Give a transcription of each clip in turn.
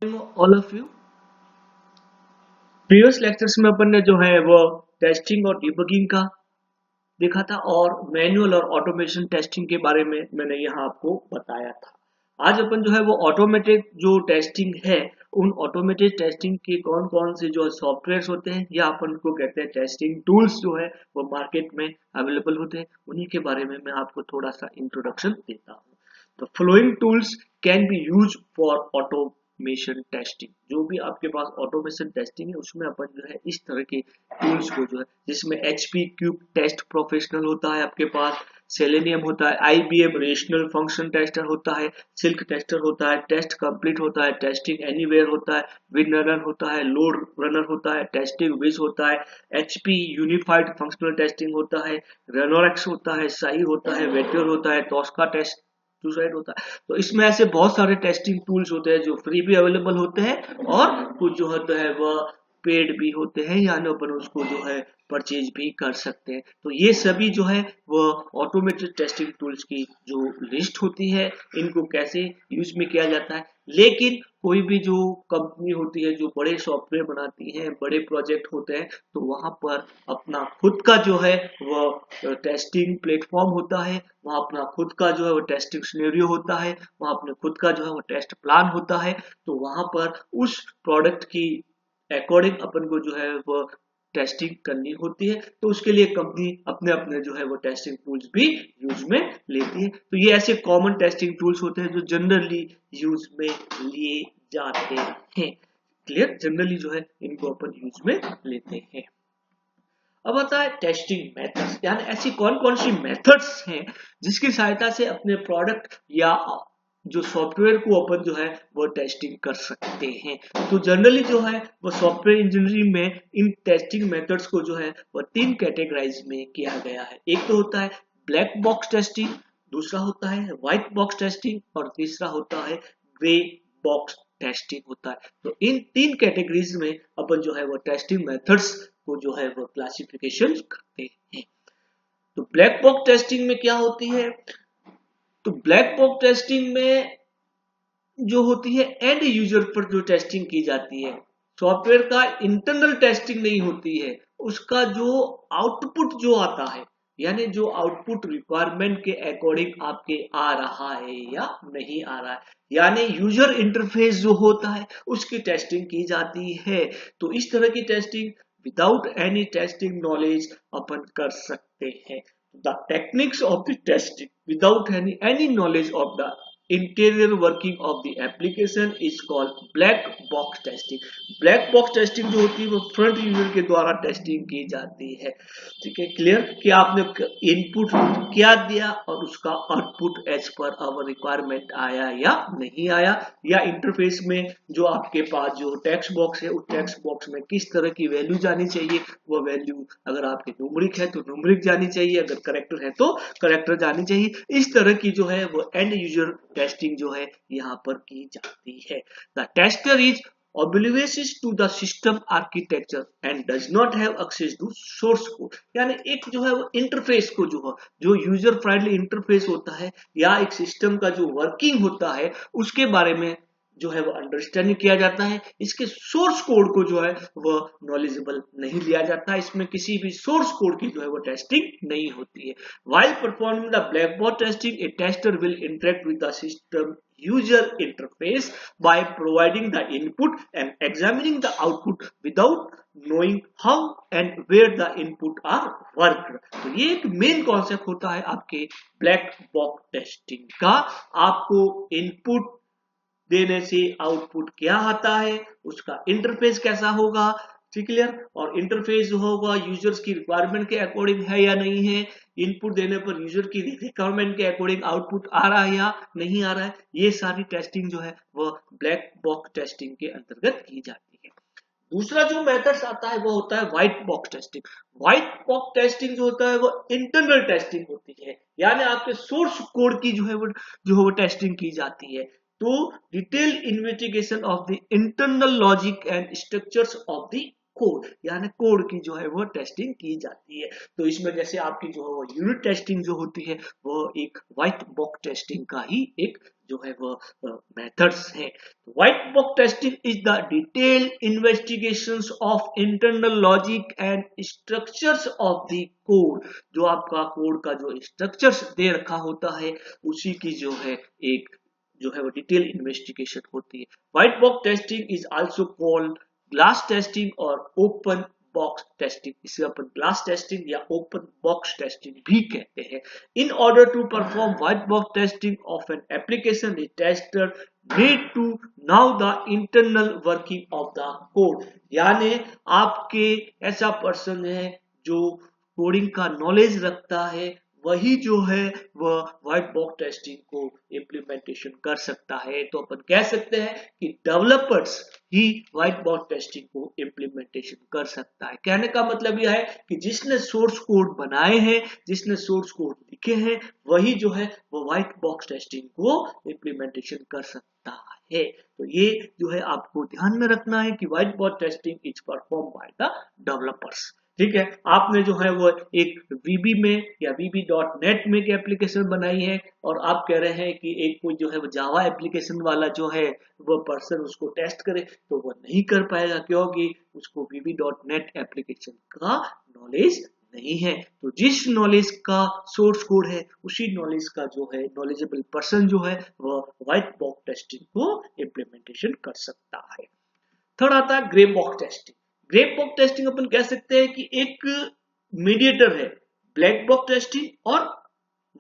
All of you. Previous lectures में अपन ने जो है वो टेस्टिंग और डिबगिंग का देखा था और मैनुअल और ऑटोमेशन टेस्टिंग के बारे में मैंने यहाँ आपको बताया था। आज अपन जो है वो ऑटोमेटेड जो टेस्टिंग है उन ऑटोमेटेड टेस्टिंग के कौन कौन से जो सॉफ्टवेयर होते हैं या अपन को कहते हैं टेस्टिंग टूल्स जो है वो मार्केट में अवेलेबल होते हैं, उन्हीं के बारे में मैं आपको थोड़ा सा इंट्रोडक्शन देता हूँ। The following tools can be used for automation testing। जो भी आपके पास ऑटोमेशन टेस्टिंग है उसमें अपन जो है इस तरह के टूल्स को जो है, जिसमें HP क्यूब टेस्ट प्रोफेशनल होता है, आपके पास सेलेनियम होता है, IBM रेशनल फंक्शन टेस्टर होता है, सिल्क टेस्टर होता है, टेस्ट कंप्लीट होता है, टेस्टिंग एनीवेयर होता है, विन रनर होता है, लोड रनर होता है, टेस्टिंग विज होता है, HP यूनिफाइड फंक्शनल टेस्टिंग होता है, रेनोरेक्स होता है, साई होता है, वेक्टर होता है, टोस्का टेस्ट सुसाइड होता है। तो इसमें ऐसे बहुत सारे टेस्टिंग टूल्स होते हैं जो फ्री भी अवेलेबल होते हैं और कुछ जो होता है वह पेड भी होते हैं, यानी अपन उसको जो है परचेज भी कर सकते हैं। तो ये सभी जो है वो ऑटोमेटेड टेस्टिंग टूल्स की जो लिस्ट होती है, इनको कैसे यूज में किया जाता है। लेकिन कोई भी जो कंपनी होती है जो बड़े सॉफ्टवेयर बनाती है, बड़े प्रोजेक्ट होते हैं, तो वहां पर अपना खुद का जो है वह टेस्टिंग प्लेटफॉर्म होता है, वहाँ अपना खुद का जो है वो टेस्टिंग सिनेरियो होता है, वहाँ अपने खुद का जो है वो टेस्ट प्लान होता है। तो वहां पर उस प्रोडक्ट की अकॉर्डिंग अपन को जो है वो टेस्टिंग करनी होती है। तो उसके लिए कंपनी अपने अपने जो है वो टेस्टिंग टूल्स भी यूज में लेती है। तो ये ऐसे कॉमन टेस्टिंग टूल्स होते हैं जो जनरली यूज में लिए जाते हैं। क्लियर, जनरली जो है इनको अपन यूज में लेते हैं। अब आता है टेस्टिंग मेथड्स, यानी ऐसी कौन कौन सी मेथड्स हैं जिसकी सहायता से अपने प्रोडक्ट या जो सॉफ्टवेयर को अपन जो है वो टेस्टिंग कर सकते हैं। तो जनरली जो है वो सॉफ्टवेयर इंजीनियरिंग में इन टेस्टिंग मेथड्स को जो है वो तीन कैटेगराइज में किया गया है। एक तो होता है ब्लैक बॉक्स टेस्टिंग, दूसरा होता है व्हाइट बॉक्स टेस्टिंग और तीसरा होता है ग्रे बॉक्स टेस्टिंग होता है। तो इन तीन कैटेगरीज में अपन जो है वो टेस्टिंग मेथड्स को जो है वो क्लासिफिकेशन करते हैं। तो ब्लैक बॉक्स टेस्टिंग में क्या होती है? तो ब्लैक बॉक्स टेस्टिंग में जो होती है एंड यूजर पर जो टेस्टिंग की जाती है, सॉफ्टवेयर का इंटरनल टेस्टिंग नहीं होती है, उसका जो आउटपुट जो आता है, यानी जो आउटपुट रिक्वायरमेंट के अकॉर्डिंग आपके आ रहा है या नहीं आ रहा है, यानी यूजर इंटरफेस जो होता है उसकी टेस्टिंग की जाती है। तो इस तरह की testing without any testing knowledge अपन कर सकते हैं। The techniques of the testing without any knowledge of the interior working of the application is called black box testing। Black box testing जो होती है वो फ्रंट यूजर के द्वारा टेस्टिंग की जाती है। ठीक है, क्लियर कि आपने इनपुट क्या दिया और उसका output as per our requirement आया या नहीं आया, या इंटरफेस में जो आपके पास जो टेक्स्ट बॉक्स है उस टेक्स्ट बॉक्स में किस तरह की वैल्यू जानी चाहिए, वो वैल्यू अगर आपके न्यूमरिक है तो न्यूमरिक जानी चाहिए, अगर करेक्टर है तो करेक्टर जानी चाहिए। इस तरह की जो है वो एंड यूजर टेस्टिंग जो है यहाँ पर की जाती है। The tester is oblivious to the system architecture and does not have access to source code। यानी एक जो है वो इंटरफेस को जो यूजर फ्रेंडली इंटरफेस होता है या एक सिस्टम का जो वर्किंग होता है उसके बारे में जो है वो अंडरस्टैंडिंग किया जाता है। इसके सोर्स कोड को जो है वो नॉलेजेबल नहीं लिया जाता, इसमें किसी भी सोर्स कोड की जो है वो टेस्टिंग नहीं होती है। While performing the black box testing, a tester will interact with the system user interface by providing the input and examining the output without knowing how and where the input are worked। तो ये एक main concept होता है आपके black box testing का। आपको input देने से आउटपुट क्या आता है, उसका इंटरफेस कैसा होगा, ठीक क्लियर, और इंटरफेस जो होगा यूजर्स की रिक्वायरमेंट के अकॉर्डिंग है या नहीं है, इनपुट देने पर यूजर की रिक्वायरमेंट के अकॉर्डिंग आउटपुट आ रहा है या नहीं आ रहा है, ये सारी टेस्टिंग जो है वो ब्लैक बॉक्स टेस्टिंग के अंतर्गत की जाती है। दूसरा जो मेथड्स आता है वो होता है white box testing. White box testing जो होता है वो इंटरनल टेस्टिंग होती है, यानी आपके सोर्स कोड की जो है वो टेस्टिंग की जाती है। तो detail investigation of the internal logic and structures of the code, यानी कोड की जो है वो टेस्टिंग की जाती है। तो इसमें जैसे आपकी जो है वो यूनिट टेस्टिंग जो होती है वो एक व्हाइट बॉक्स टेस्टिंग का ही एक जो है वो मेथड्स हैं। White box testing is the detail investigations of internal logic and structures of the code. जो आपका कोड का जो स्ट्रक्चर्स दे रखा होता है उसी की जो है एक जो है वो डिटेल इन्वेस्टिगेशन होती है। White box testing is also called glass testing or open box testing. इसे अपन ग्लास टेस्टिंग या ओपन बॉक्स टेस्टिंग भी कहते हैं। In order to perform white box testing of an application the tester need to know the internal working of the code. यानी आपके ऐसा person है जो कोडिंग का नॉलेज रखता है, वही जो है वह व्हाइट बॉक्स टेस्टिंग को इम्प्लीमेंटेशन कर सकता है। तो अपन कह सकते हैं कि डेवलपर्स ही व्हाइट बॉक्स टेस्टिंग को इम्प्लीमेंटेशन कर सकता है। कहने का मतलब यह है कि जिसने सोर्स कोड बनाए हैं, जिसने सोर्स कोड लिखे हैं, वही जो है वो व्हाइट बॉक्स टेस्टिंग को इम्प्लीमेंटेशन कर सकता है। तो ये जो है आपको ध्यान में रखना है कि white box testing is perform by the developers. ठीक है, आपने जो है वो एक VB में या VB.NET में एक एप्लीकेशन बनाई है और आप कह रहे हैं कि एक कोई जो है वो जावा एप्लीकेशन वाला जो है वो पर्सन उसको टेस्ट करे, तो वो नहीं कर पाएगा क्योंकि उसको VB.NET एप्लीकेशन का नॉलेज नहीं है। तो जिस नॉलेज का सोर्स कोड है उसी नॉलेज का जो है नॉलेजेबल पर्सन जो है वो व्हाइट बॉक्स टेस्टिंग को इम्प्लीमेंटेशन कर सकता है। थर्ड आता है grey box testing. Grey box testing अपन कह सकते हैं कि एक मीडिएटर है ब्लैक बॉक्स टेस्टिंग और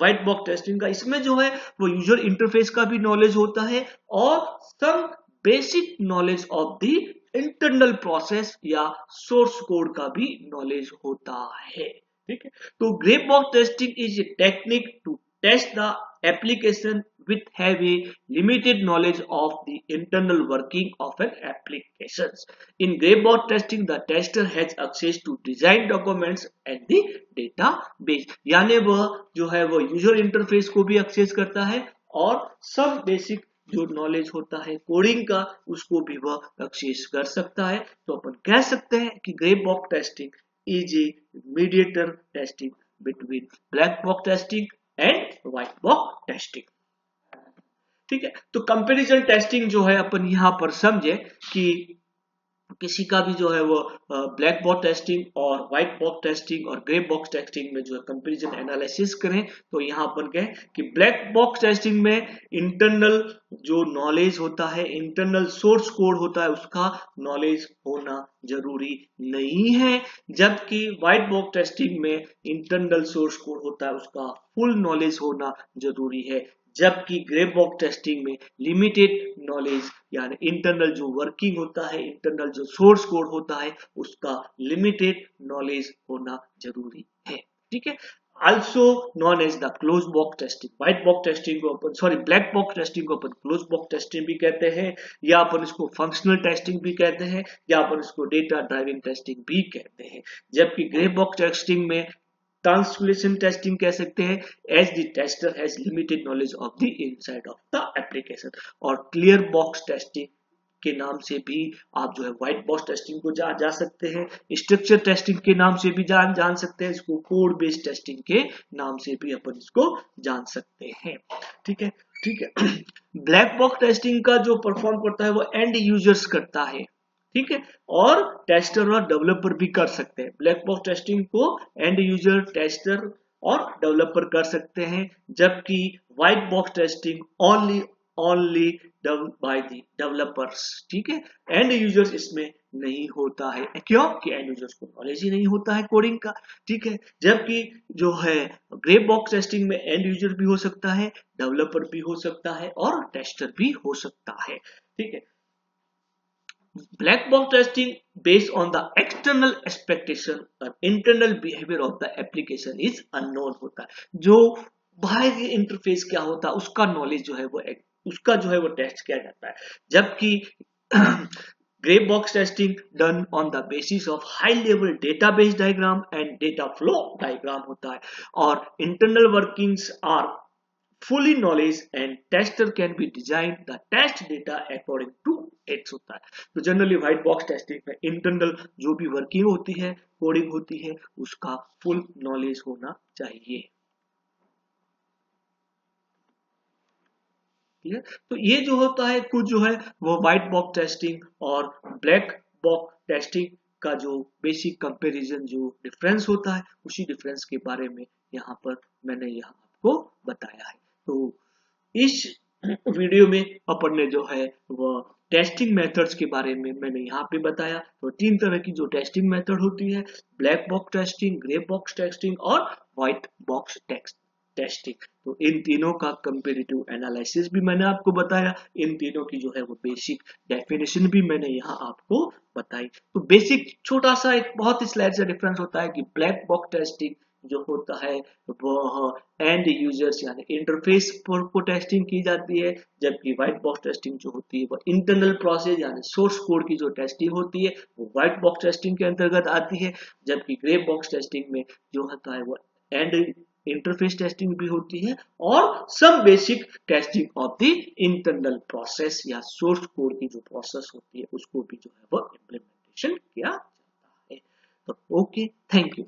व्हाइट बॉक्स टेस्टिंग का। इसमें जो है वो यूजर इंटरफेस का भी नॉलेज होता है और some basic knowledge of the internal process या सोर्स कोड का भी नॉलेज होता है। ठीक है, तो grey box testing is a technique to test the application with have a limited knowledge of the internal working of an application. In gray box testing, the tester has access to design documents and the database. यानी वह जो है वो user interface को भी access करता है और सब बेसिक जो नॉलेज होता है कोडिंग का उसको भी वह एक्सेस कर सकता है। तो अपन कह सकते हैं कि grey box testing is a mediator testing between black box testing and white box testing. ठीक है, तो कंपैरिजन टेस्टिंग जो है अपन यहां पर समझे कि किसी का भी जो है वो ब्लैक बॉक्स टेस्टिंग और व्हाइट बॉक्स टेस्टिंग और ग्रे बॉक्स टेस्टिंग में जो है कंपैरिजन एनालिसिस करें तो यहाँ अपन कहें कि ब्लैक बॉक्स टेस्टिंग में इंटरनल जो नॉलेज होता है, इंटरनल सोर्स कोड होता है, उसका नॉलेज होना जरूरी नहीं है, जबकि व्हाइट बॉक्स टेस्टिंग में इंटरनल सोर्स कोड होता है, उसका फुल नॉलेज होना जरूरी है। जबकि ग्रे बॉक्स टेस्टिंग में लिमिटेड नॉलेज यानी इंटरनल जो वर्किंग होता है, इंटरनल जो सोर्स कोड होता है, उसका लिमिटेड नॉलेज होना जरूरी है। ठीक है, also known as the closed box testing। White box testing को अपन ब्लैक बॉक्स टेस्टिंग को अपन क्लोज बॉक्स टेस्टिंग भी कहते हैं, या अपन इसको फंक्शनल टेस्टिंग भी कहते हैं, या अपन इसको डेटा ड्राइविंग टेस्टिंग भी कहते हैं। जबकि ग्रे बॉक्स टेस्टिंग में ट्रांसलेशन टेस्टिंग कह सकते हैं as the tester has limited knowledge of the inside of the application. और क्लियर बॉक्स टेस्टिंग के नाम से भी आप जो है व्हाइट बॉक्स टेस्टिंग को जा सकते हैं, स्ट्रक्चर टेस्टिंग के नाम से भी जान सकते हैं, इसको कोड बेस्ड टेस्टिंग के नाम से भी अपन इसको जान सकते हैं। ठीक है, ठीक है। ब्लैक बॉक्स टेस्टिंग का जो परफॉर्म करता है वो एंड यूजर्स करता है। ठीक है, और टेस्टर और डेवलपर भी कर सकते हैं। ब्लैक बॉक्स टेस्टिंग को एंड यूजर, टेस्टर और डेवलपर कर सकते हैं, जबकि white box testing only done by the developers. ठीक है, एंड यूजर्स इसमें नहीं होता है, क्यों कि एंड यूजर्स को नॉलेज ही नहीं होता है कोडिंग का। ठीक है, जबकि जो है ग्रे बॉक्स टेस्टिंग में एंड यूजर भी हो सकता है, डेवलपर भी हो सकता है और टेस्टर भी हो सकता है। ठीक है, black box testing based on the external expectation और internal behavior of the application is unknown होता है। जो बाहरी इंटरफेस क्या होता है उसका नॉलेज जो है वो उसका जो है वो टेस्ट किया जाता है, जबकि grey box testing done on the basis of high level database diagram and data flow diagram होता है, और internal workings are fully knowledge and tester can be designed the test data according to its होता है। तो generally white box testing में internal जो भी working होती है, कोडिंग होती है, उसका फुल नॉलेज होना चाहिए। ठीक है। तो ये जो होता है कुछ जो है वो व्हाइट बॉक्स टेस्टिंग और ब्लैक बॉक्स टेस्टिंग का जो बेसिक कंपैरिजन जो डिफरेंस होता है, उसी डिफरेंस के बारे में यहाँ पर मैंने यहाँ आपको बताया है। तो इस वीडियो में अपन ने जो है वो टेस्टिंग मेथड्स के बारे में मैंने यहाँ पे बताया। तो 3 तरह की जो टेस्टिंग मेथड होती है, black box testing, grey box testing और व्हाइट बॉक्स टेस्टिंग। तो इन तीनों का कंपेरेटिव एनालिसिस भी मैंने आपको बताया, इन तीनों की जो है वो बेसिक डेफिनेशन भी मैंने यहाँ आपको बताई। तो बेसिक छोटा सा एक बहुत ही स्लाइड से डिफरेंस होता है कि ब्लैक बॉक्स टेस्टिंग जो होता है वह एंड यूजर्स यानी इंटरफेस पर को टेस्टिंग की जाती है, जबकि व्हाइट बॉक्स टेस्टिंग जो होती है वह इंटरनल प्रोसेस यानी सोर्स कोड की जो टेस्टिंग होती है वो व्हाइट बॉक्स टेस्टिंग के अंतर्गत आती है, जबकि ग्रे बॉक्स टेस्टिंग में जो होता है वो एंड इंटरफेस टेस्टिंग भी होती है और some basic testing of the internal process या सोर्स कोड की जो प्रोसेस होती है उसको भी जो है वो इम्प्लीमेंटेशन किया जाता है। तो ओके, थैंक यू।